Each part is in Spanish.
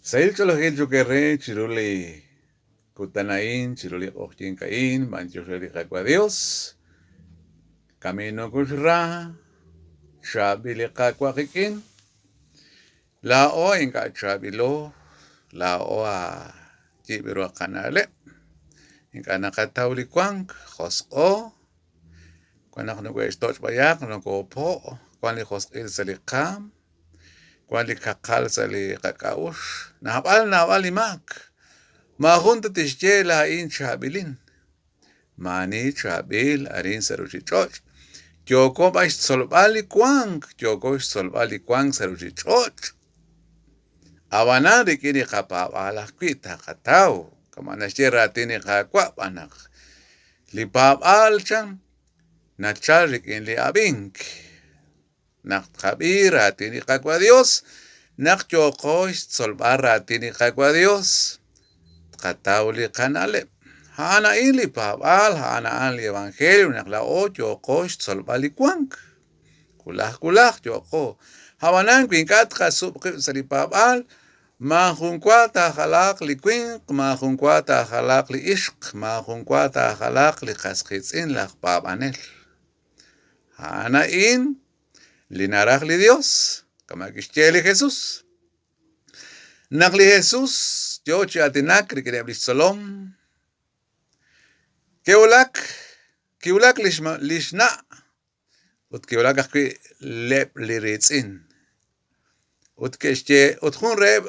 Sail chologel chukerre, chiruli kutanain, chiruli ojin caín, manchureli jacua Dios, camino kushra, shabili jacua jikin, la o en cachabilo, la o a jibiro canale, en canacatauli quank, jos o, cuando no estoy bayak, no copo, cuando jos el salicam, cuando cacal sali cacaush, nabal imak. Ma junta tishjela in chabilin. Mani chabil arin saruchichoch. Yoko bash solbali kwang. Yoko solbali kwang saruchichoch. Awana de kini kapawala kwita katao. Kamana shira tini kakwa panak. Lipap alchan. Nacharik in li abink. Nak kabira tini kakwa Dios. Nak yoko solbara tini kakwa Dios. Katauli kanale. Hana ili pabal, hana ali evangelio, nakla o yoko solbali kwank. Kulah yoko. Hawanan kwinkat kasub sari pabal, mahunkwata halak li kwink, mahunkwata halak li ishq, mahunkwata halak li kaskitsin lak pabanel. Hana in, linaraj li Dios, kama kishteli Jesús. Nakli Jesús, yo chatinak rikirabli solom. Keulak lishna. Ut keulak akwi lep liritzin. Ut kishche, ut hun reb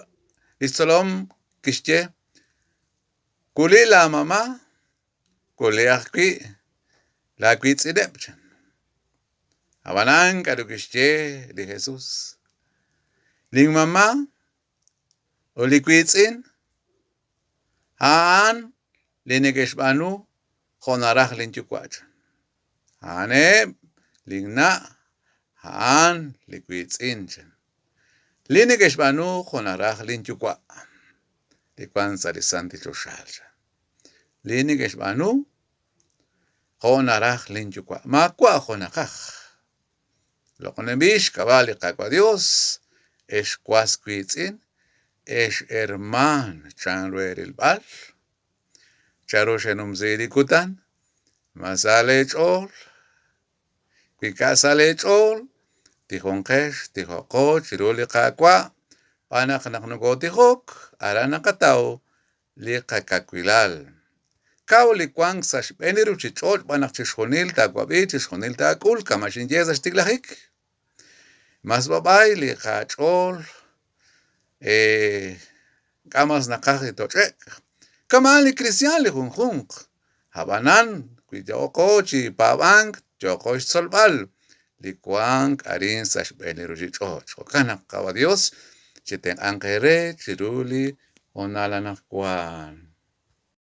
lisolom kishche. Kuli la mama, kuli akwi la kwitzidepchan. Habanan kadu kishche li Jesús. Ling mama, o likwitzin, haan, linegeshbanu, honarach linchukwach. Hane, lingna, haan, likwitzin. Linegeshbanu, honarach linchukwa. Likwan sarisanti choshal. Linegeshbanu, honarach linchukwa. Makwa honakach. Lo konebish, kabali kakwa Dios, es kwasquitzin, es herman chanruer el bal, charoshenum zirikutan, masale chol, kikasale chol, tijonkesh, tijoko, chiruli kakwa, panak naknugo tijok, aranakatao, li kakakwilal. Kao li kwang sash beniru chichol, panak chishonil takwabi, chishonil takul, kamashin yezas tiglahik. Mas babay li kachol, kamas nakaki tochek. Kamali cristian li junjunk. Habanan, kuyoko chi pabank, yoko solbal. Li kwang arin sash beni rujichoch. Okanak kawa Dios, chiten ankere, chiruli, onalanak kwan.